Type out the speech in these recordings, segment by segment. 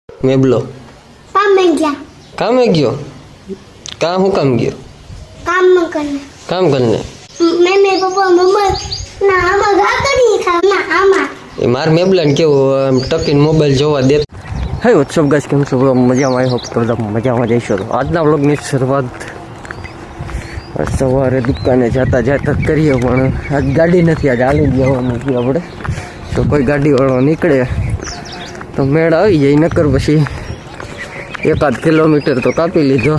મેબલો કામે ગયા કામે ગયો હું કામ ગયો કામ કરને કામ કરને મેમે પપ્પા મમ્મા ના આમાં ગા કરી ખા ના આમાં એ માર મેબલાને કેવું આમ ટકીને મોબાઈલ જોવા દે. હે વોટ્સઅપ ગાઈસ, કેમ છો? મજામાં? આઈ હોપ તો બધા મજામાં જઈશો. તો આજના વ્લોગની શરૂઆત સવારે દુકાને જતા જ કરીએ, પણ આજ ગાડી નથી, આજ હાલી જવાનું છે આપણે. તો કોઈ ગાડીવાળો નીકળે તો મેળ આવી જાય, નકર પછી 1-8 કિલોમીટર તો કાપી લીધો,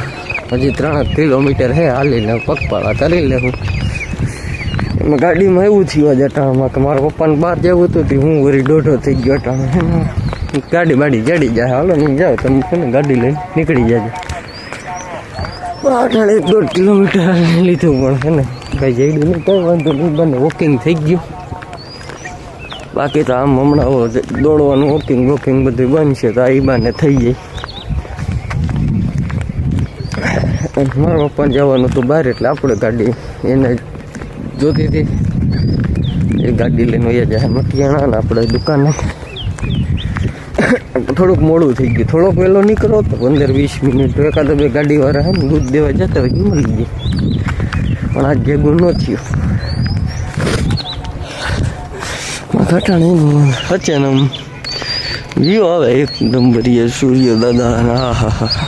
હજી 3 કિલોમીટર હે હાલીને પગપાળા કરી લેવું. એમાં ગાડીમાં એવું થયું આજે અટાણામાં કે મારા પપ્પાને બહાર જવું હતું, હું વળી દોઢો થઈ ગયો અટાણા. ગાડી બાડી જડી જાય, હાલો નહીં જાઓ તમે છે ને, ગાડી લઈને નીકળી જાય. અટાણે 1-1.5 કિલોમીટર લીધું, પણ છે ને કાંઈ જઈડું નહીં, કંઈ વાંધો નહીં, બંને વોકિંગ થઈ ગયું. બાકી તો આમ હમણાં દોડવાનું વોકિંગ બધું બનશે તો આ બાને થઈ જાય. મારા પપ્પાને જવાનું હતું બહાર, એટલે આપણે ગાડી એને જોતી હતી, એ ગાડી લઈને વયા જાય મટિયાણા ને આપણે દુકાને. થોડુંક મોડું થઈ ગયું, થોડોક વહેલો નીકળો તો 15-20 મિનિટ તો એકાદ બે ગાડીવાળા હે ને દૂધ દેવા જતા હોય મળી જાય, પણ આજ ભેગું ન થયું. ઘટાણીનું અચાનક વ્યૂ આવે એકદમ ભરીએ સૂર્ય દાદા, હા હા હા,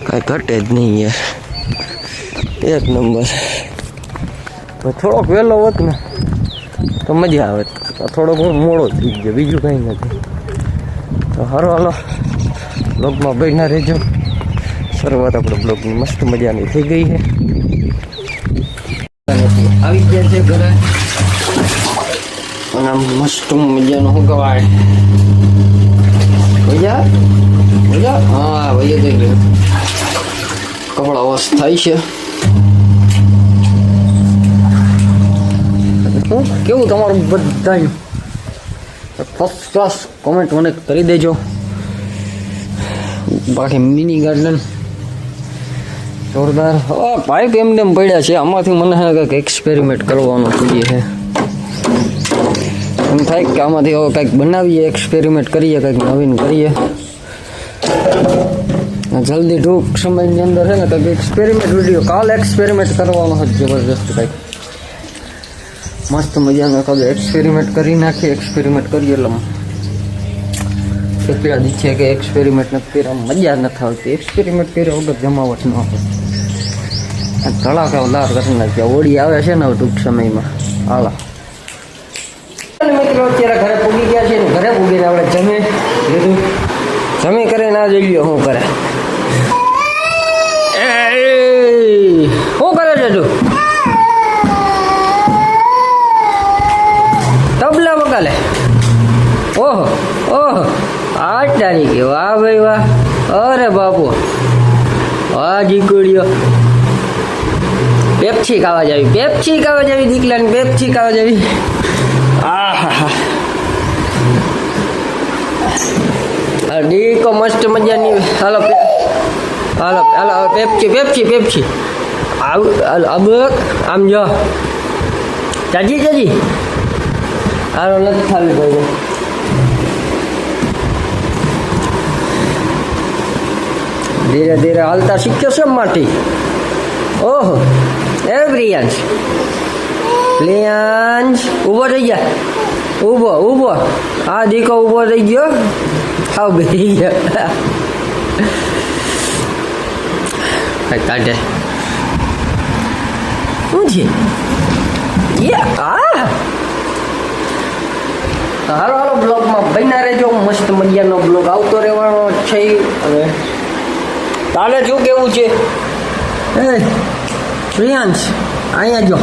કાંઈ ઘટે જ નહીં યાર, એક નંબર. થોડોક વહેલો હોત ને તો મજા આવે, થોડોક મોડો થઈ ગયો, બીજું કંઈ નથી. તો હારો હાલો બ્લોગમાં બન્યા રહેજો. શરૂઆત આપણે બ્લોગની મસ્ત મજાની થઈ ગઈ છે. આવી ગયા છે ઘરે, અને આમ મસ્ત મજાનું શું કહેવાય, ભૈયા હા ભૈયા થઈ ગયું, કપડા વોશ થાય છે. કેવું તમારું બધાનું ફર્સ્ટ ક્લાસ? કોમેન્ટ મને કરી દેજો. બાકી મિની ગાર્ડન જોરદાર. પાઇપ એમને એમ પડ્યા છે, આમાંથી મને કંઈક એક્સપેરિમેન્ટ કરવાનું જોઈએ છે. એમ થાય કે આમાંથી હવે કંઈક બનાવીએ, એક્સપેરિમેન્ટ કરીએ, કંઈક નવીન કરીએ. જલ્દી ટૂંક સમયની અંદર છે ને કંઈક એક્સપેરિમેન્ટ વિડીયો કાલ એક્સપેરિમેન્ટ કરવાનો જ જબરજસ્ત કંઈક મસ્ત મજાનો કાલે એક્સપેરિમેન્ટ કરી નાખીએ. એક્સપેરિમેન્ટ કરીએ એટલે કેટલા દી છે કે એક્સપેરિમેન્ટ નથી કર્યા, મજા નથી આવતી. એક્સપેરિમેન્ટ કર્યા વગર જમાવટ ન આવે. ધડાકાદાર કરી નાખ્યા. હોળી આવે છે ને હવે ટૂંક સમયમાં. હાલો મિત્રો, અત્યારે ઘરે પૂગી ગયા છે ને, ઘરે પૂગીને આપણે જમી લીધું. જમી કરે ના જોઈ લ્યો શું કરે. શું કરે છે તું? તબલા વગાલે. ઓહો ઓહો, 8 તારીખે, વાહ ભાઈ વાહ. અરે બાપુ, વાહ જીકુડીઓ. પેપ્સી ખાવા જાવી, દીકલાને પેપ્સી ખાવા જાવી. આહા, ડીકો મસ્ત મજાની. હાલો હાલો હાલો, પેપ્સી આમ જો ચાજી હાલો નથી ખાવી ભાઈ. ધીરે ધીરે હાલતા શીખ્યો છે માટી. ઓહો એ પ્રિયાંશ ઊભો થઈ જા, ઊભો. હા દીકો ઊભો થઈ ગયો. હા બેસી ગયા. કાઢે શું છે? હાલો બ્લોગમાં બન્યા રહેજો. મસ્ત મજાનો બ્લોગ આવતો રહેવાનો છે. હવે તારે શું કેવું છે? પ્રિયાંશ અહીંયા જો,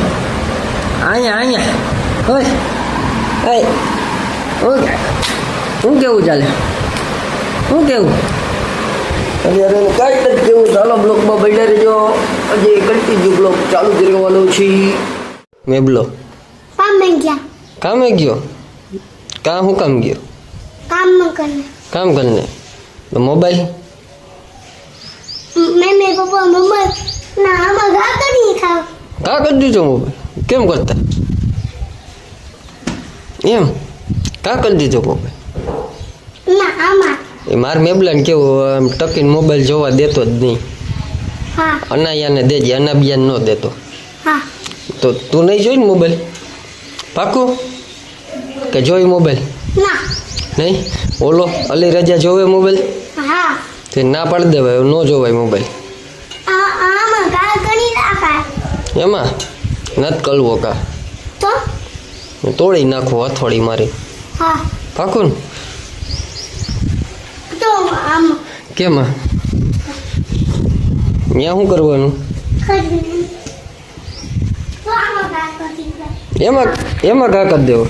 અહીંયા શું કેવું ચાલે? શું કેવું? અત્યારે કાંઈ નથી કેવું. ચાલો બ્લોગમાં બન્યા રહેજો. હજી કન્ટિન્યુ બ્લોગ ચાલુ જ રહેવાનો છે. મેબલો કામે ગયા હું કામ ગયો કામ કરને. તો મોબાઈલ મેમે પપ્પા મમ્મા ના આમાં ગા કરી ખા કરી દીધો મોબાઈલ. કેમ કરતા એમ? કરી દીધો મોબાઈલ. ના આમાં એ માર મેબલાને કેવું આમ ટકીને મોબાઈલ જોવા દેતો જ નહીં. હા અનાયાને દેજે, અનાબિયાને ન દેતો. હા તો તું નહીં જોઈ ને મોબાઈલ? પાકું કે જોઈ મોબાઈલ? ના નહીં? ઓલો અલી રજા જોવે મોબાઈલ? હા તે ના પાડી દેવાય, ન જોવાય મોબાઈલ. આમાં ઘા કરી નાખાય એમાં નથી કળવો કા, તો તોડી નાખો હથોડી મારી. હા પાકું ને? તો આમ કેમ ત્યાં શું કરવાનું? કરી તો આમાં ઘા કરી નાખાય. એમાં ઘા કરી દેવો.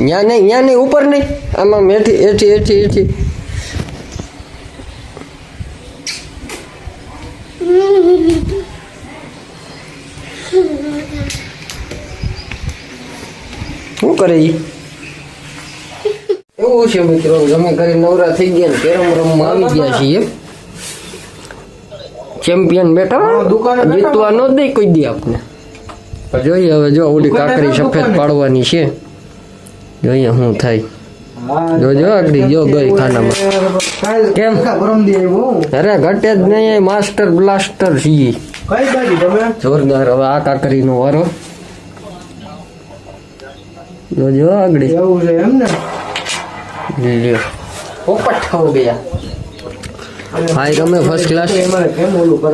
ત્યાં નહીં ઉપર નહીં, આમાં મેઠી એઠી. શું કરે ઈ? એવું છે મિત્રો, જમે ઘરે નવરા થઈ ગયા ને કેરમ રમવા આવી ગયા છીએ. ચેમ્પિયન બેઠા જીતવા ન દે કોઈ દી આપને. જોઈએ હવે, જો ઓલી કાકરી સફેદ પાડવાની છે, જોઈએ શું થાય. જોજો આગળ જો ગઈ ખાનામાં. કેમ? અરે ઘટે જ નહીં, માસ્ટર બ્લાસ્ટર છીએ જોરદાર. હવે આ કાકરીનો વારો જોજો આગળ. પોપટ ખાવ ગયા. હાય રમે ફર્સ્ટ ક્લાસ.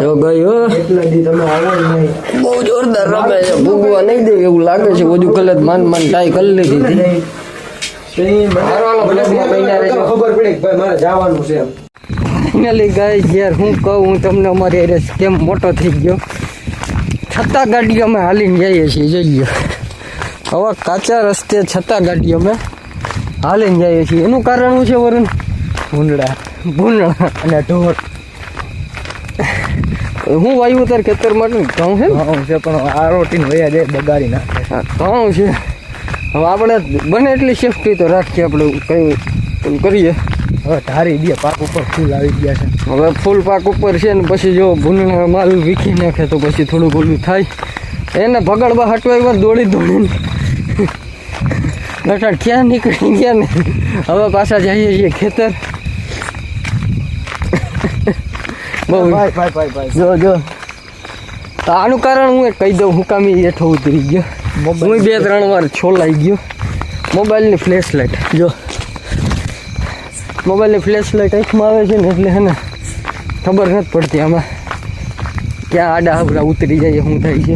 જો ગયો બહુ જોરદાર રમે છે. ભૂગવા નહીં દે એવું લાગે છે. બધું કલર માન ટાઈ કરી લીધી હતી. ફાઇનલી ગાઈસ યાર હું કહું હું તમને, અમારી એરિયા કેમ મોટો થઈ ગયો. છતાં ગાડીઓ અમે હાલીને જઈએ છીએ. જોઈએ હવે કાચા રસ્તે છતાં ગાડીઓ અમે હાલીને જઈએ છીએ. એનું કારણ શું છે વરુણ? ભૂંડળા અને ઢોર. હું વાયુ તાર ખેતર માટે ઘઉં છે પણ આ રોટીને વયા જાય બગાડી નાખે. ઘઉં છે. હવે આપણે બને એટલી સેફટી તો રાખીએ. આપણે કઈ કરીએ. હવે ધારી દે પાક ઉપર ફૂલ આવી ગયા છે. હવે ફૂલ પાક ઉપર છે ને પછી જો ભૂંડણા માલ વીખી નાખે તો પછી થોડુંક ઓલું થાય. એને ભગડવા હટવા દોડીને ગટાડ ક્યાં નીકળી ગયા ને. હવે પાછા જઈએ છીએ ખેતર. બહુ જો તો આનું કારણ હું કહી દઉં. હું કામી હેઠો ઉતરી ગયો. હું 2-3 વાર છોલાઈ ગયો. મોબાઈલની ફ્લેશ લાઇટ જો, મોબાઈલની ફ્લેશ લાઇટ આંખમાં આવે છે ને એટલે હે ને ખબર નથી પડતી આમાં ક્યાં આડા આવડા ઉતરી જાય શું થાય છે.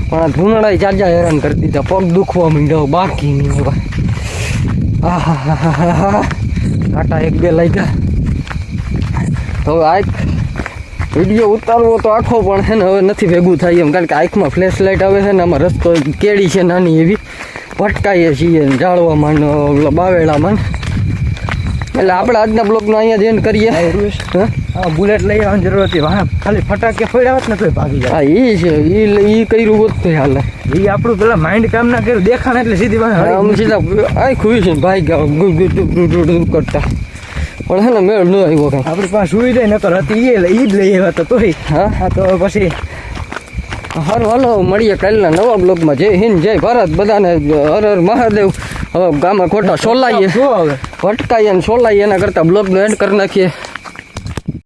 પણ આ ધૂનડાઈ ચાજા હેરાન કરી દીધા. પગ દુખવા માંડ્યો બાકી નહીં. હવે હા કાંટા 1-2 લાગ્યા. હવે આ વિડીયો ઉતારવો તો આખો પણ છે ને હવે નથી ભેગું થાય એમ. કારણ કે આંખમાં ફ્લેશ લાઇટ આવે છે ને. આમાં રસ્તો કેડી છે નાની એવી, ભટકાઈએ છીએ જાળવામાં બાવેડામાં. એટલે આપણે આજના બ્લોગનો અહીંયા જ એન્ડ કરીએ. હા બુલેટ લઈ આવવાની જરૂર હતી. ખાલી ફટાકે ફોડ્યા હોત ને તો ભાગી જાય. હા એ છે. એ કર્યું હોત તો હાલે. એ આપણું પેલા માઇન્ડ કામ ના કર્યું, દેખાણ એટલે સીધી સીધા આ ખુઈ છે ભાઈ ગયા કરતા. પણ હે ને મેળ ન આવ્યો કાંઈ. આપણી પાસે સુવિધા નકર હતી એ જ લઈ આવ્યા તો તોય. હા તો પછી હારું હાલો મળીએ કાલના નવા બ્લોગમાં. જય હિન્દ જય ભારત બધાને. હર હર મહાદેવ. હવે ગામમાં ખોટા સોલાઈએ ભટકાઈએ ને સોલાઈએ એના કરતાં બ્લોગનો એન્ડ કરી નાખીએ.